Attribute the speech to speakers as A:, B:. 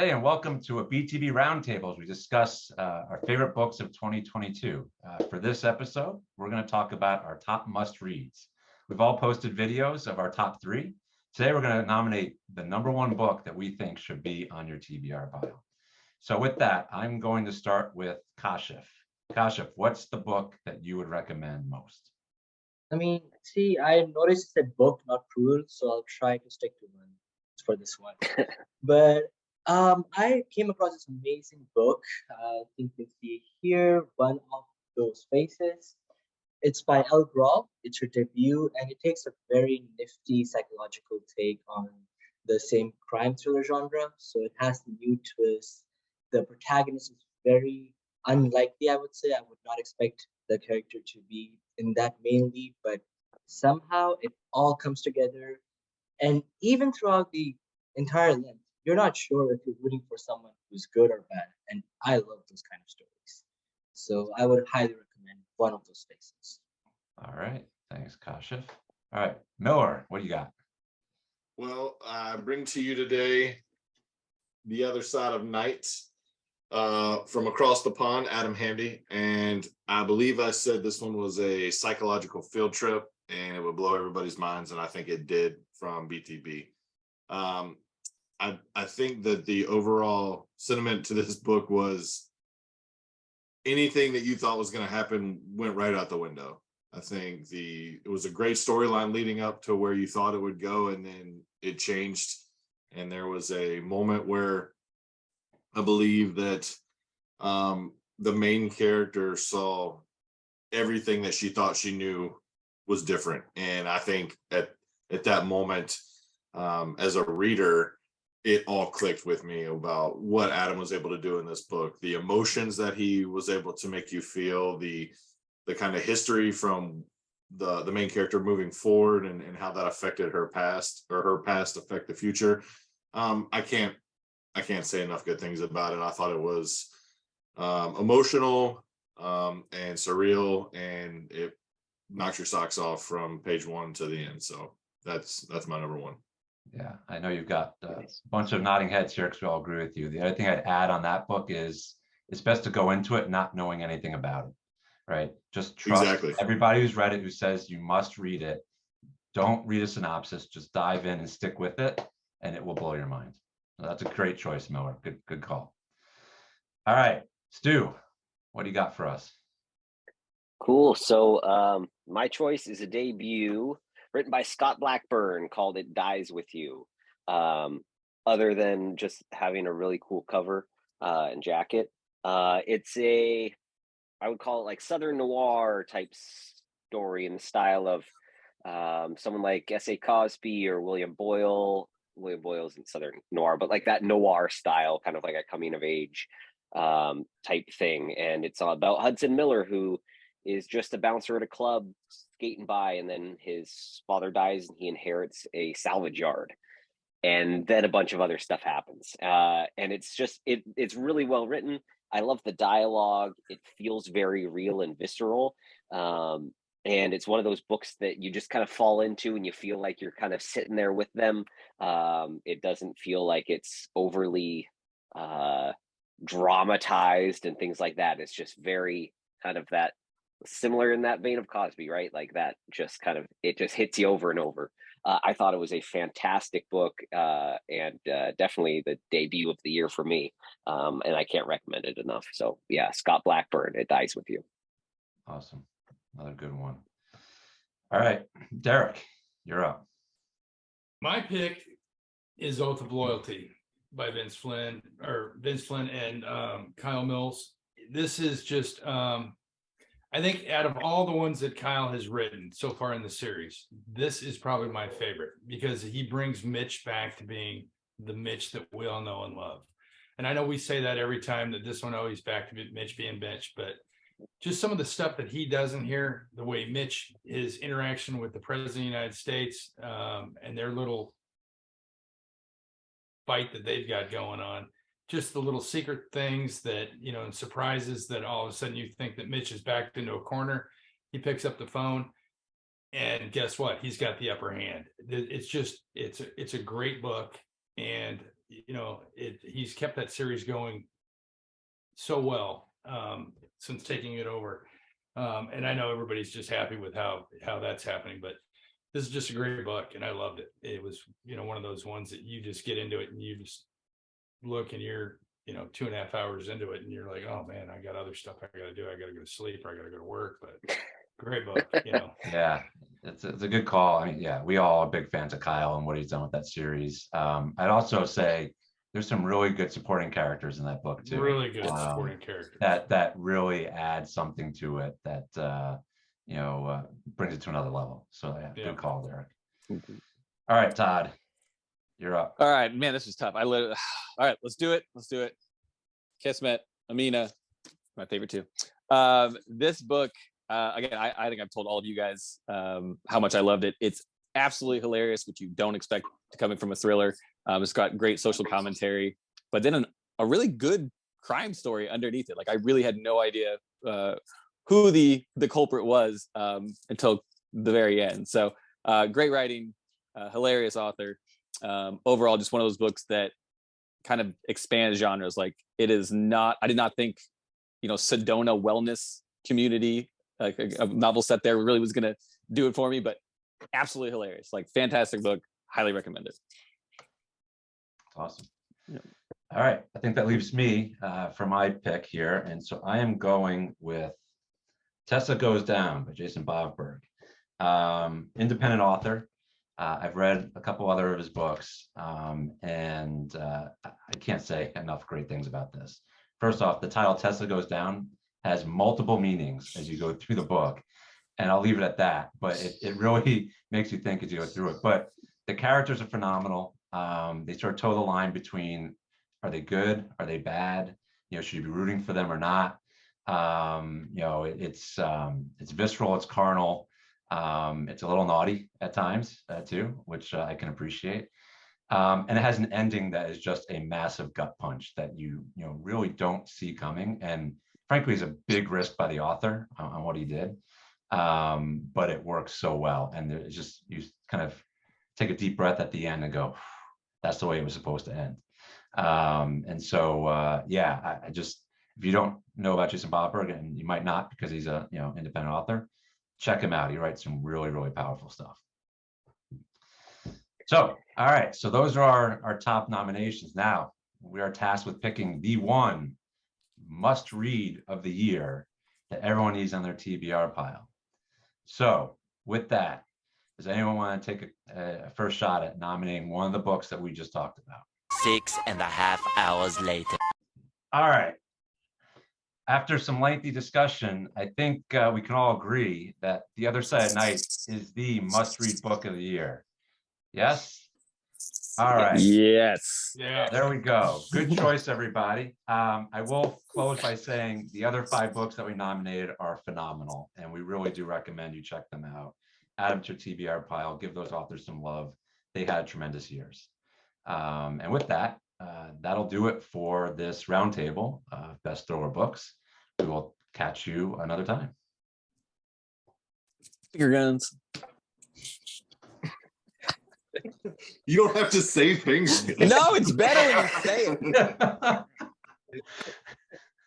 A: Hey, and welcome to a BTB Roundtable as we discuss our favorite books of 2022. For this episode, we're going to talk about our top must-reads. We've all posted videos of our top three. Today, we're going to nominate the number one book that we think should be on your TBR bio. So with that, I'm going to start with Kashif. Kashif, what's the book that you would recommend most?
B: I noticed it's a book, not rule, so I'll try to stick to one for this one. But I came across this amazing book. I think you can see it here, One of Those Faces. It's by El Groff. It's her debut, and it takes a very nifty psychological take on the same crime thriller genre. So it has the new twist. The protagonist is very unlikely, I would say. I would not expect the character to be in that main lead, but somehow it all comes together. And even throughout the entire length, you're not sure if you're rooting for someone who's good or bad. And I love those kind of stories. So I would highly recommend One of Those Faces.
A: All right. Thanks, Kashif. All right. Miller, what do you got?
C: Well, I bring to you today The Other Side of Night from across the pond, Adam Hamdy. And I believe I said this one was a psychological field trip and it would blow everybody's minds. And I think it did from BTB. I think that the overall sentiment to this book was anything that you thought was going to happen went right out the window. I think it was a great storyline leading up to where you thought it would go, and then it changed. And there was a moment where I believe that the main character saw everything that she thought she knew was different. And I think at that moment, as a reader, it all clicked with me about what Adam was able to do in this book, the emotions that he was able to make you feel, the kind of history from the main character moving forward and how that affected her past, or her past affect the future. I can't say enough good things about it. I thought it was emotional and surreal, and it knocks your socks off from page one to the end. So that's my number one.
A: Yeah, I know you've got a bunch of nodding heads here because we all agree with you. The other thing I'd add on that book is it's best to go into it not knowing anything about it, right? Just trust everybody who's read it who says you must read it. Don't read a synopsis, just dive in and stick with it, and it will blow your mind. So that's a great choice, Miller. Good call. All right, Stu, what do you got for us?
D: Cool. So my choice is a debut written by Scott Blackburn called It Dies With You. Other than just having a really cool cover and jacket. It's I would call it like Southern noir type story in the style of someone like S.A. Cosby or William Boyle. William Boyle's in Southern noir, but like that noir style, kind of like a coming of age type thing. And it's all about Hudson Miller, who is just a bouncer at a club skating by, and then his father dies and he inherits a salvage yard, and then a bunch of other stuff happens, and it's really well written. I love the dialogue. It feels very real and visceral, and it's one of those books that you just kind of fall into and you feel like you're kind of sitting there with them. It doesn't feel like it's overly dramatized and things like that. It's just very kind of that similar in that vein of Cosby, right? Like that just kind of, it just hits you over and over. I thought it was a fantastic book, and definitely the debut of the year for me. And I can't recommend it enough. So yeah, Scott Blackburn, It Dies With You.
A: Awesome. Another good one. All right, Derek, you're up.
E: My pick is Oath of Loyalty by Vince Flynn and Kyle Mills. This is just, I think out of all the ones that Kyle has written so far in the series, this is probably my favorite because he brings Mitch back to being the Mitch that we all know and love. And I know we say that every time, that this one always back to Mitch being Mitch, but just some of the stuff that he does in here, the way Mitch, his interaction with the President of the United States, and their little fight that they've got going on, just the little secret things that, and surprises that all of a sudden you think that Mitch is backed into a corner. He picks up the phone and guess what? He's got the upper hand. It's a great book. And he's kept that series going so well since taking it over. And I know everybody's just happy with how that's happening, but this is just a great book and I loved it. It was, one of those ones that you just get into it and you just look and you're, 2.5 hours into it and you're like, oh man, I got other stuff I got to do. I got to go to sleep or I got to go to work, but great book,
A: Yeah, it's a good call. I mean, yeah, we all are big fans of Kyle and what he's done with that series. I'd also say there's some really good supporting characters in that book too.
E: Really good supporting characters.
A: That really adds something to it that brings it to another level. So yeah. Good call, Derek. All right, Todd, you're up.
F: All right, man, this was tough. All right, let's do it. Kismet, Amina, my favorite too. This book, again, I think I've told all of you guys how much I loved it. It's absolutely hilarious, which you don't expect coming from a thriller. It's got great social commentary, but then a really good crime story underneath it. Like I really had no idea who the culprit was until the very end. So great writing, hilarious author. Overall, just one of those books that kind of expands genres. Like it is not, I did not think, Sedona wellness community, like a novel set there really was going to do it for me, but absolutely hilarious. Like fantastic book. Highly recommend it.
A: Awesome. Yep. All right. I think that leaves me for my pick here. And so I am going with Tessa Goes Down by Jason Bovberg. Independent author. I've read a couple other of his books, and I can't say enough great things about this. First off, the title Tessa Goes Down has multiple meanings as you go through the book, and I'll leave it at that, but it really makes you think as you go through it. But the characters are phenomenal. They sort of toe the line between, are they good? Are they bad? Should you be rooting for them or not? It's visceral, it's carnal. It's a little naughty at times too, which I can appreciate. And it has an ending that is just a massive gut punch that you really don't see coming. And frankly, is a big risk by the author on what he did. But it works so well. And it's just, you kind of take a deep breath at the end and go, that's the way it was supposed to end. And so, I just, if you don't know about Jason Bovberg, and you might not because he's a independent author, check him out. He writes some really, really powerful stuff. So, all right. So those are our top nominations. Now we are tasked with picking the one must read of the year that everyone needs on their TBR pile. So with that, does anyone want to take a first shot at nominating one of the books that we just talked about?
G: 6.5 hours later.
A: All right. After some lengthy discussion, I think we can all agree that The Other Side of Night is the must-read book of the year. Yes? All right.
F: Yes.
E: Yeah.
A: There we go. Good choice, everybody. I will close by saying the other 5 books that we nominated are phenomenal, and we really do recommend you check them out. Add them to your TBR pile. Give those authors some love. They had tremendous years. And with that, that'll do it for this roundtable of best thriller books. We will catch you another time.
F: Finger guns.
C: You don't have to say things.
F: No, it's better when you say it.